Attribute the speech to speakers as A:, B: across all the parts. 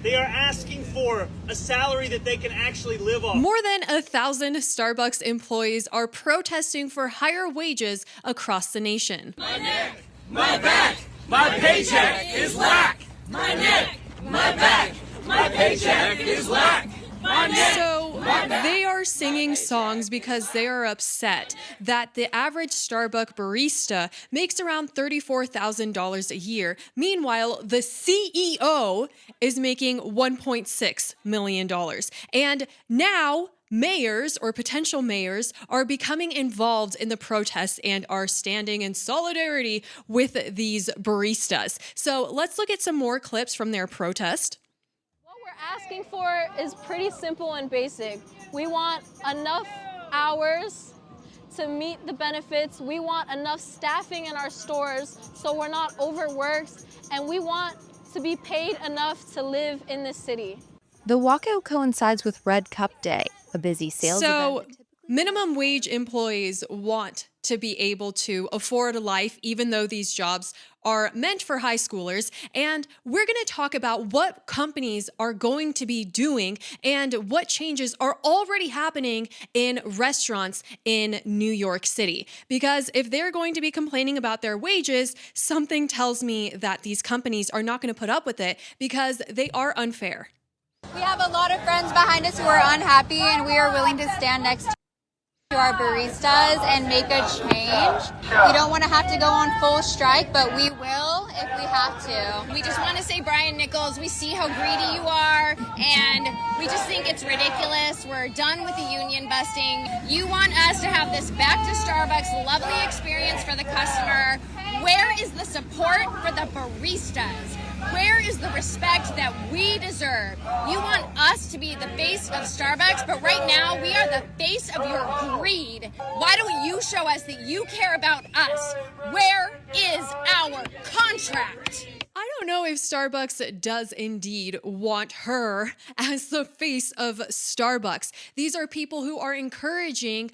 A: They are asking for a salary that they can actually live off.
B: More than 1,000 Starbucks employees are protesting for higher wages across the nation.
C: My neck, my back, my paycheck is lack. My neck, my back, my paycheck is lack.
B: So they are singing songs because they are upset that the average Starbucks barista makes around $34,000 a year. Meanwhile, the CEO is making $1.6 million. And now mayors or potential mayors are becoming involved in the protests and are standing in solidarity with these baristas. So let's look at some more clips from their protest.
D: Asking for is pretty simple and basic. We want enough hours to meet the benefits. We want enough staffing in our stores so we're not overworked, and we want to be paid enough to live in this city.
E: The walkout coincides with Red Cup Day, a busy sales event.
B: So minimum wage employees want to be able to afford a life, even though these jobs are meant for high schoolers. And we're going to talk about what companies are going to be doing and what changes are already happening in restaurants in New York City. Because if they're going to be complaining about their wages, something tells me that these companies are not going to put up with it because they are unfair.
F: We have a lot of friends behind us who are unhappy, and we are willing to stand next to our baristas and make a change. We don't want to have to go on full strike, but we will if we have to.
G: We just want to say, Brian Nichols, we see how greedy you are, and we just think it's ridiculous. We're done with the union busting. You want us to have this back to Starbucks lovely experience for the customer. Where is the support for the baristas? Where is the respect that we deserve? You want us to be the face of Starbucks, but right now we are the face of your greed. Why don't you show us that you care about us? Where is our contract?
B: I don't know if Starbucks does indeed want her as the face of Starbucks. These are people who are encouraging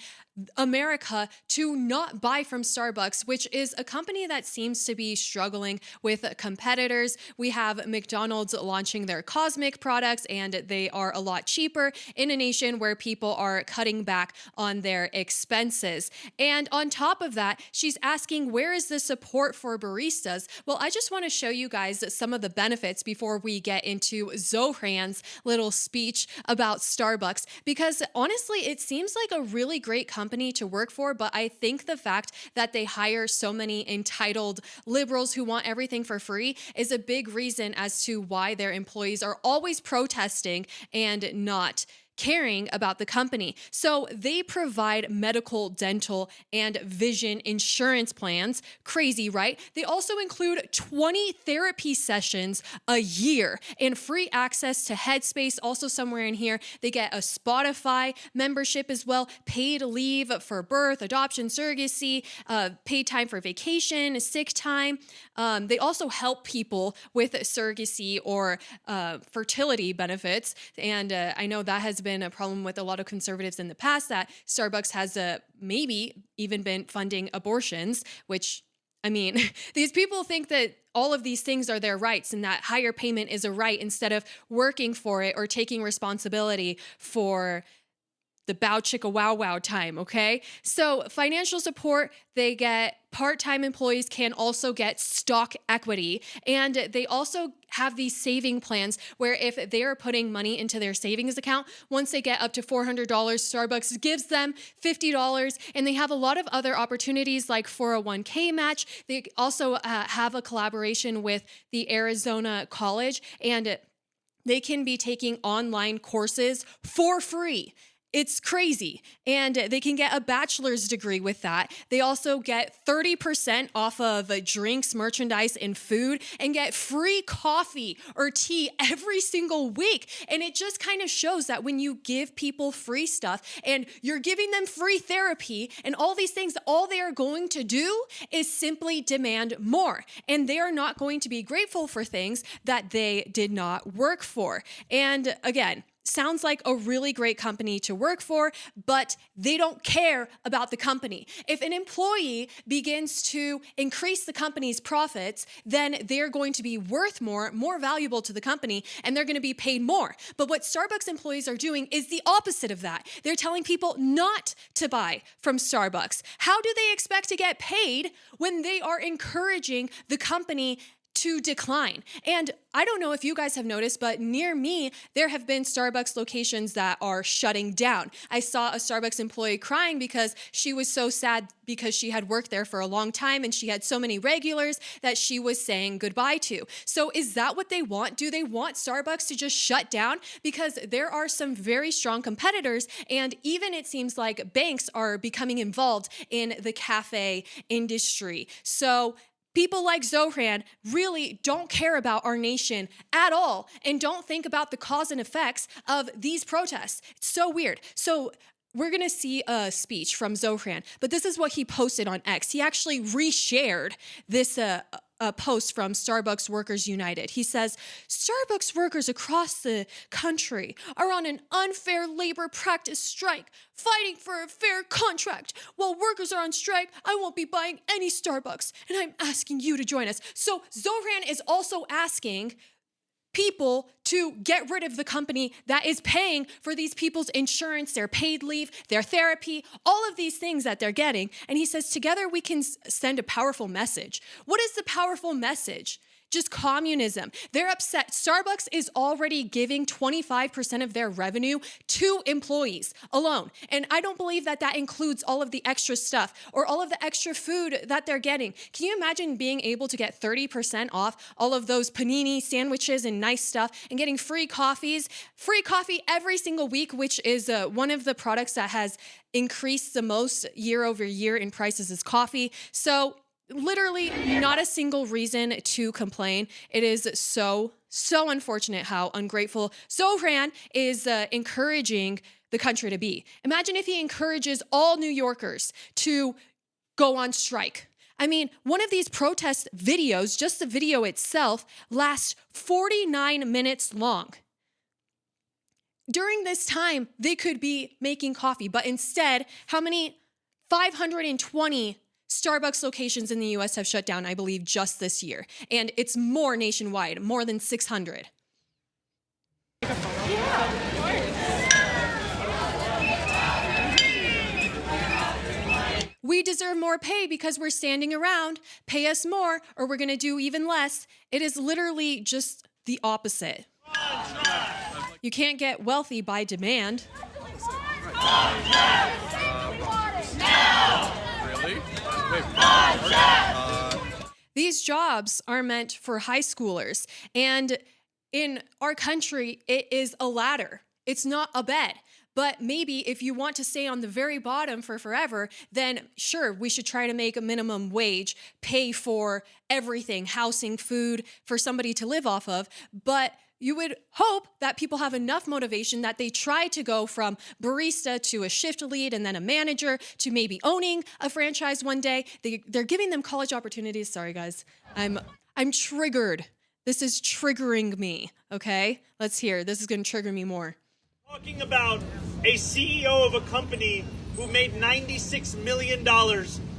B: America to not buy from Starbucks, which is a company that seems to be struggling with competitors. We have McDonald's launching their Cosmic products, and they are a lot cheaper in a nation where people are cutting back on their expenses. And on top of that, she's asking, where is the support for baristas? Well, I just want to show you guys some of the benefits before we get into Zohran's little speech about Starbucks, because honestly, it seems like a really great company to work for, but I think the fact that they hire so many entitled liberals who want everything for free is a big reason as to why their employees are always protesting and not caring about the company. So they provide medical, dental, and vision insurance plans. Crazy, right? They also include 20 therapy sessions a year and free access to Headspace. Also somewhere in here, they get a Spotify membership as well, paid leave for birth, adoption, surrogacy, paid time for vacation, sick time. They also help people with surrogacy or fertility benefits. And I know that has been a problem with a lot of conservatives in the past, that Starbucks has maybe even been funding abortions, which, I mean, these people think that all of these things are their rights and that higher payment is a right instead of working for it or taking responsibility for the bow chicka wow wow time, okay? So financial support, they get part-time employees can also get stock equity, and they also have these saving plans where if they are putting money into their savings account, once they get up to $400, Starbucks gives them $50, and they have a lot of other opportunities like 401k match. They also have a collaboration with the Arizona College, and they can be taking online courses for free. It's crazy. And they can get a bachelor's degree with that. They also get 30% off of drinks, merchandise, and food, and get free coffee or tea every single week. And it just kind of shows that when you give people free stuff and you're giving them free therapy and all these things, all they are going to do is simply demand more. And they are not going to be grateful for things that they did not work for. And again, sounds like a really great company to work for, but they don't care about the company. If an employee begins to increase the company's profits, then they're going to be worth more valuable to the company, and they're going to be paid more. But what Starbucks employees are doing is the opposite of that. They're telling people not to buy from Starbucks. How do they expect to get paid when they are encouraging the company to decline? And I don't know if you guys have noticed, but near me, there have been Starbucks locations that are shutting down. I saw a Starbucks employee crying because she was so sad because she had worked there for a long time and she had so many regulars that she was saying goodbye to. So is that what they want? Do they want Starbucks to just shut down? Because there are some very strong competitors, and even it seems like banks are becoming involved in the cafe industry. So people like Zohran really don't care about our nation at all and don't think about the cause and effects of these protests. It's so weird. So we're going to see a speech from Zohran, but this is what he posted on X. He actually reshared this post from Starbucks Workers United. He says, Starbucks workers across the country are on an unfair labor practice strike, fighting for a fair contract. While workers are on strike, I won't be buying any Starbucks, and I'm asking you to join us. So Zohran is also asking people to get rid of the company that is paying for these people's insurance, their paid leave, their therapy, all of these things that they're getting. And he says, together we can send a powerful message. What is the powerful message? Just communism. They're upset. Starbucks is already giving 25% of their revenue to employees alone. And I don't believe that that includes all of the extra stuff or all of the extra food that they're getting. Can you imagine being able to get 30% off all of those panini sandwiches and nice stuff and getting free coffee every single week, which is one of the products that has increased the most year over year in prices is coffee. So literally not a single reason to complain. It is so unfortunate how ungrateful Zohran is encouraging the country to be. Imagine if he encourages all New Yorkers to go on strike. I mean, one of these protest videos, just the video itself, lasts 49 minutes long. During this time, they could be making coffee, but instead, how many 520 Starbucks locations in the US have shut down, I believe, just this year. And it's more nationwide, more than 600. We deserve more pay because we're standing around. Pay us more or we're going to do even less. It is literally just the opposite. You can't get wealthy by demand. These jobs are meant for high schoolers, and in our country, it is a ladder. It's not a bed. But maybe if you want to stay on the very bottom for forever, then sure, we should try to make a minimum wage, pay for everything, housing, food, for somebody to live off of. But you would hope that people have enough motivation that they try to go from barista to a shift lead and then a manager to maybe owning a franchise one day. They're giving them college opportunities. Sorry, guys. I'm triggered. This is triggering me, okay? Let's hear. This is going to trigger me more.
A: Talking about a CEO of a company who made $96 million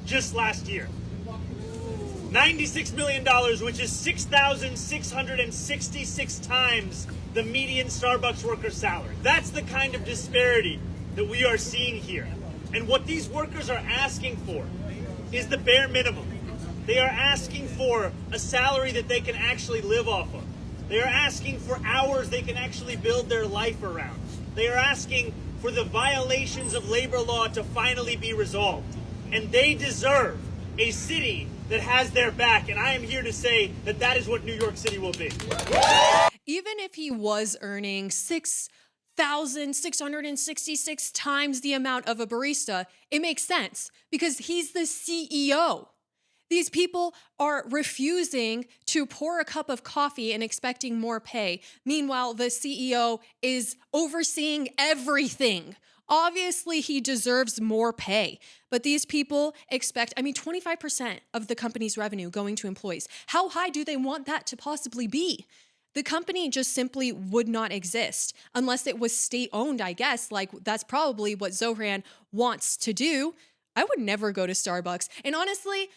A: just last year. $96 million, which is 6,666 times the median Starbucks worker's salary. That's the kind of disparity that we are seeing here. And what these workers are asking for is the bare minimum. They are asking for a salary that they can actually live off of. They are asking for hours they can actually build their life around. They are asking for the violations of labor law to finally be resolved. And they deserve a city that has their back, and I am here to say that that is what New York City will be.
B: Even if he was earning 6,666 times the amount of a barista, it makes sense because he's the CEO. These people are refusing to pour a cup of coffee and expecting more pay. Meanwhile, the CEO is overseeing everything. Obviously, he deserves more pay, but these people expect, 25% of the company's revenue going to employees. How high do they want that to possibly be? the company just simply would not exist unless it was state-owned, I guess. Like, that's probably what Zohran wants to do. I would never go to Starbucks. And honestly,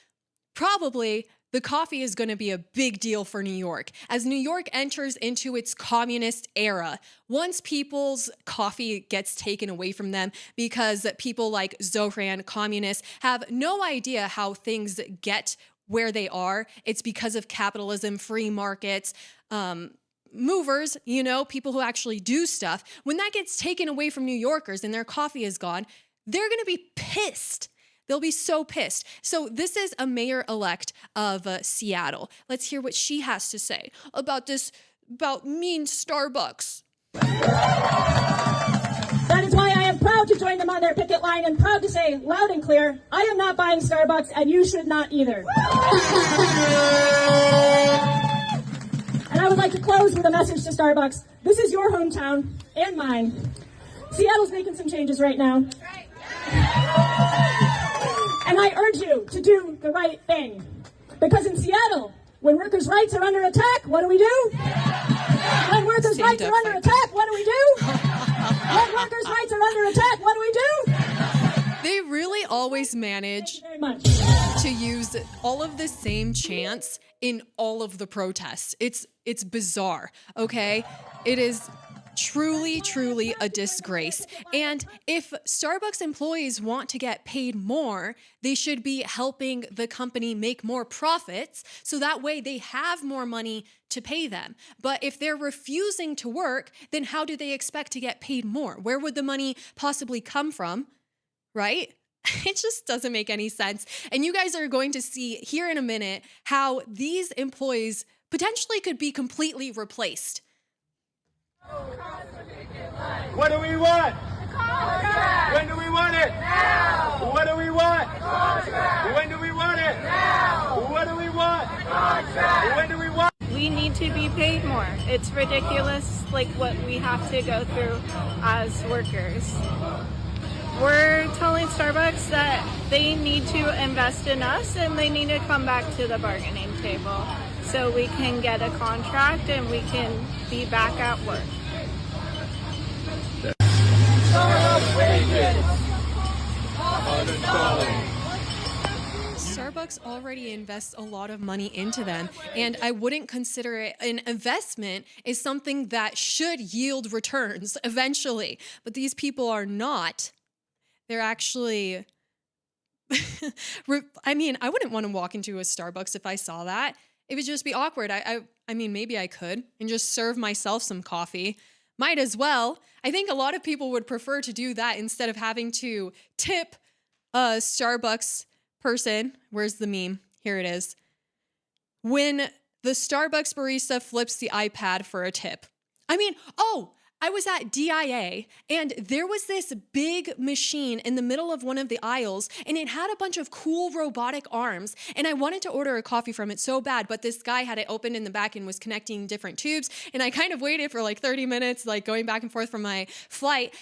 B: probably the coffee is going to be a big deal for New York. As New York enters into its communist era, once people's coffee gets taken away from them because people like Zohran, communists, have no idea how things get where they are. It's because of capitalism, free markets, movers, you know, people who actually do stuff. When that gets taken away from New Yorkers and their coffee is gone, they're going to be pissed. They'll be so pissed. So this is a mayor-elect of Seattle. Let's hear what she has to say about mean Starbucks.
H: That is why I am proud to join them on their picket line and proud to say loud and clear, I am not buying Starbucks and you should not either. And I would like to close with a message to Starbucks. This is your hometown and mine. Seattle's making some changes right now. And I urge you to do the right thing. Because in Seattle, when workers' rights are under attack, what do we do? When workers' rights are under attack, what do we do? When workers' rights are under attack, what do we do?
B: They really always manage to use all of the same chants in all of the protests. It's bizarre, okay? It is truly a disgrace. And if Starbucks employees want to get paid more, they should be helping the company make more profits so that way they have more money to pay them. But if they're refusing to work, then how do they expect to get paid more? Where would the money possibly come from, right? It just doesn't make any sense. And you guys are going to see here in a minute how these employees potentially could be completely replaced.
I: What do we want? When do we want it? Now. What do we want? When do we want it? Now. What do we want? When do we want?
J: We need to be paid more. It's ridiculous, like what we have to go through as workers. We're telling Starbucks that they need to invest in us and they need to come back to the bargaining table so we can get a contract and we can be back at work.
B: Starbucks already invests a lot of money into them, and I wouldn't consider it an investment is something that should yield returns eventually. But these people are not. They're actually... I mean, I wouldn't want to walk into a Starbucks if I saw that. It would just be awkward. I mean, maybe I could and just serve myself some coffee. Might as well. I think a lot of people would prefer to do that instead of having to tip a Starbucks person. Where's the meme? Here it is. When the Starbucks barista flips the iPad for a tip. I mean, I was at DIA and there was this big machine in the middle of one of the aisles and it had a bunch of cool robotic arms and I wanted to order a coffee from it so bad, but this guy had it opened in the back and was connecting different tubes and I kind of waited for like 30 minutes, like going back and forth from my flight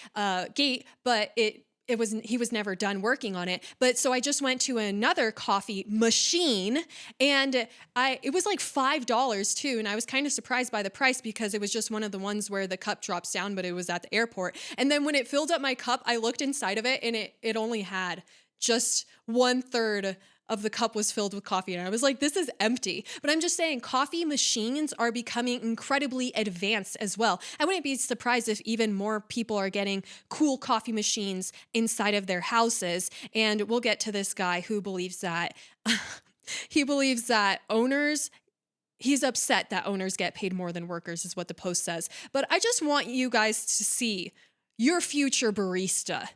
B: gate, but he was never done working on it. But so I just went to another coffee machine and it was like $5 too. And I was kind of surprised by the price because it was just one of the ones where the cup drops down, but it was at the airport. And then when it filled up my cup, I looked inside of it and it only had just 1/3 of the cup was filled with coffee. And I was like, this is empty. But I'm just saying coffee machines are becoming incredibly advanced as well. I wouldn't be surprised if even more people are getting cool coffee machines inside of their houses. And we'll get to this guy who believes that he's upset that owners get paid more than workers is what the post says. But I just want you guys to see your future barista.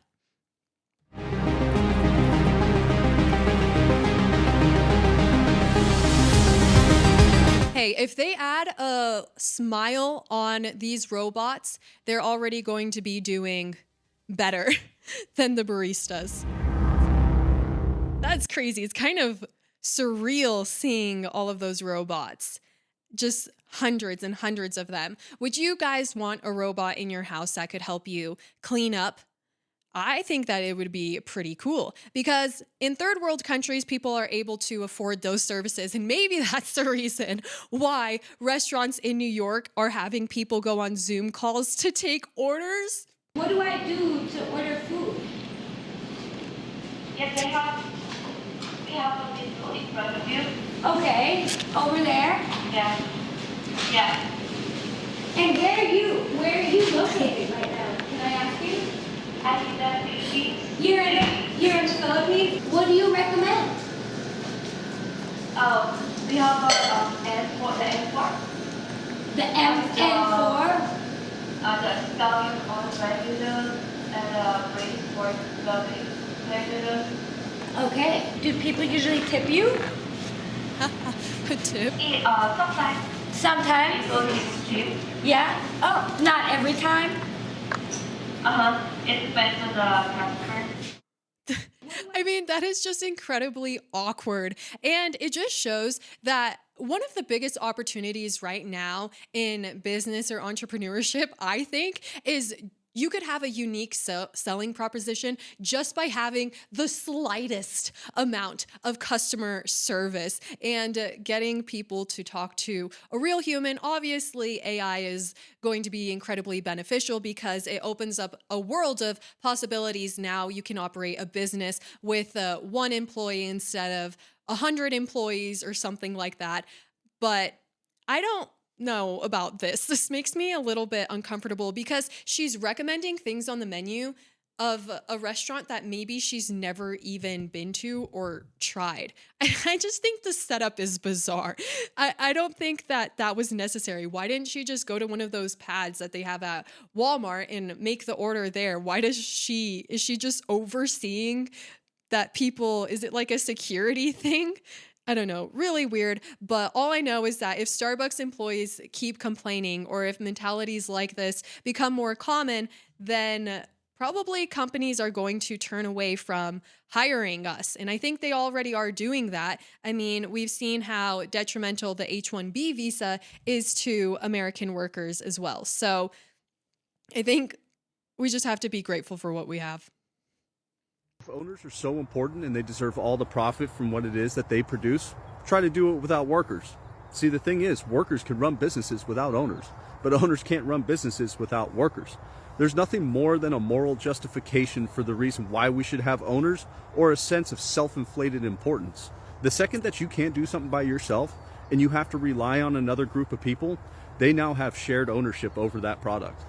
B: Hey, if they add a smile on these robots, they're already going to be doing better than the baristas. That's crazy. It's kind of surreal seeing all of those robots. Just hundreds and hundreds of them. Would you guys want a robot in your house that could help you clean up I think that it would be pretty cool because in third world countries, people are able to afford those services. And maybe that's the reason why restaurants in New York are having people go on Zoom calls to take orders.
K: What do I do to order food?
L: Yes, we have a window in front of you.
K: Okay, over there?
L: Yeah. Yeah.
K: And where are you located right now? Can I ask you?
L: I'm in the Philippines.
K: You're in the Philippines? What do you recommend?
L: We have the M4.
K: The M4?
L: The Italian on regular and braised pork regular.
K: Okay. Do people usually tip you?
B: A tip?
L: Sometimes.
K: Sometimes?
L: People use tip.
K: Yeah? Oh, not every time?
L: It depends on the customer.
B: I mean, that is just incredibly awkward. And it just shows that one of the biggest opportunities right now in business or entrepreneurship, I think, is you could have a unique selling proposition just by having the slightest amount of customer service and getting people to talk to a real human. Obviously, AI is going to be incredibly beneficial because it opens up a world of possibilities. Now you can operate a business with one employee instead of 100 employees or something like that. But I don't know about this. This makes me a little bit uncomfortable because she's recommending things on the menu of a restaurant that maybe she's never even been to or tried. I just think the setup is bizarre. I don't think that was necessary. Why didn't she just go to one of those pads that they have at Walmart and make the order there? Is she just overseeing that people, is it like a security thing? I don't know, really weird. But all I know is that if Starbucks employees keep complaining or if mentalities like this become more common, then probably companies are going to turn away from hiring us. And I think they already are doing that. I mean, we've seen how detrimental the H-1B visa is to American workers as well. So I think we just have to be grateful for what we have.
M: Owners are so important and they deserve all the profit from what it is that they produce. Try to do it without workers. See, the thing is, workers can run businesses without owners, but owners can't run businesses without workers. There's nothing more than a moral justification for the reason why we should have owners or a sense of self-inflated importance. The second that you can't do something by yourself and you have to rely on another group of people, they now have shared ownership over that product.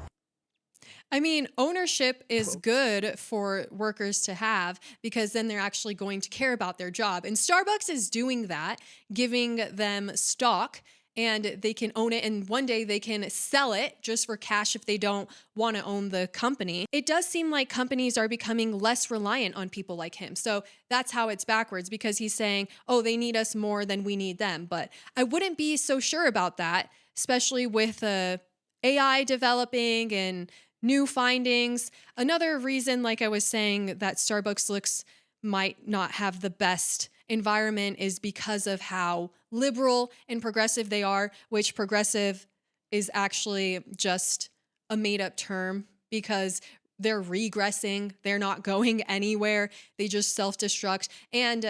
B: I mean, ownership is good for workers to have because then they're actually going to care about their job. And Starbucks is doing that, giving them stock and they can own it. And one day they can sell it just for cash if they don't want to own the company. It does seem like companies are becoming less reliant on people like him. So that's how it's backwards because he's saying, oh, they need us more than we need them. But I wouldn't be so sure about that, especially with AI developing and new findings. Another reason, like I was saying, that Starbucks might not have the best environment is because of how liberal and progressive they are, which progressive is actually just a made-up term because they're regressing. They're not going anywhere. They just self-destruct. And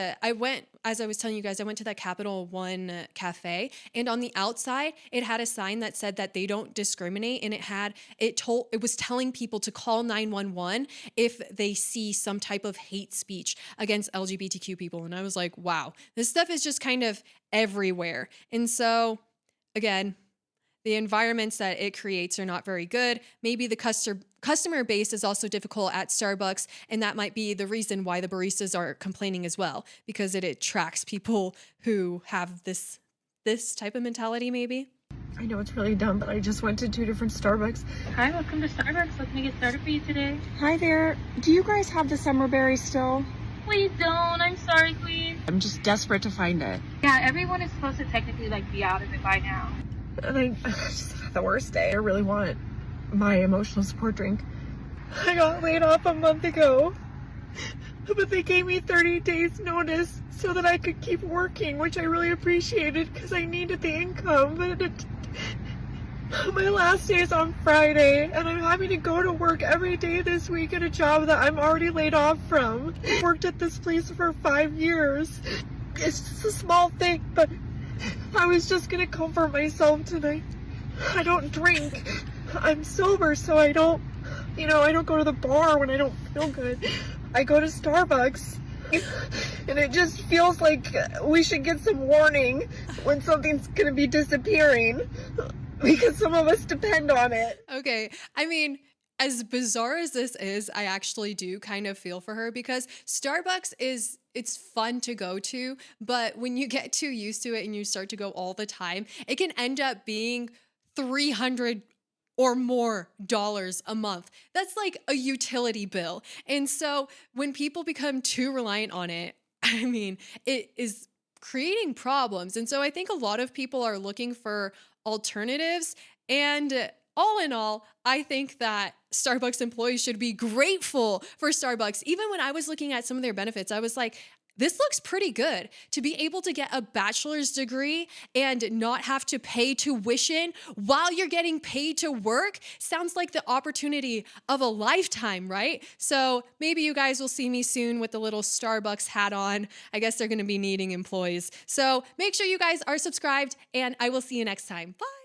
B: as I was telling you guys, I went to that Capital One cafe, and on the outside, it had a sign that said that they don't discriminate, and it was telling people to call 911 if they see some type of hate speech against LGBTQ people. And I was like, wow, this stuff is just kind of everywhere. And so, again, the environments that it creates are not very good. Maybe the customer base is also difficult at Starbucks, and that might be the reason why the baristas are complaining as well, because it attracts people who have this type of mentality maybe.
N: I know it's really dumb, but I just went to 2 different Starbucks.
O: Hi, welcome to Starbucks. Let me get started for you today.
N: Hi there. Do you guys have the summer berry still?
O: Please don't. I'm sorry, queen.
N: I'm just desperate to find it.
O: Yeah, everyone is supposed to technically be out of it by now.
N: And I just had the worst day. I really want my emotional support drink. I got laid off a month ago, but they gave me 30 days notice so that I could keep working, which I really appreciated because I needed the income. But My last day is on Friday, and I'm having to go to work every day this week at a job that I'm already laid off from. I worked at this place for 5 years. It's just a small thing, but I was just gonna comfort myself tonight. I don't drink. I'm sober, so I don't go to the bar when I don't feel good. I go to Starbucks. And it just feels like we should get some warning when something's gonna be disappearing, because some of us depend on it.
B: Okay. I mean, as bizarre as this is, I actually do kind of feel for her because Starbucks it's fun to go to, but when you get too used to it and you start to go all the time, it can end up being $300 or more a month. That's like a utility bill. And so when people become too reliant on it, I mean, it is creating problems. And so I think a lot of people are looking for alternatives. And all in all, I think that Starbucks employees should be grateful for Starbucks. Even when I was looking at some of their benefits, I was like, this looks pretty good. To be able to get a bachelor's degree and not have to pay tuition while you're getting paid to work sounds like the opportunity of a lifetime, right? So maybe you guys will see me soon with the little Starbucks hat on. I guess they're going to be needing employees. So make sure you guys are subscribed, and I will see you next time. Bye.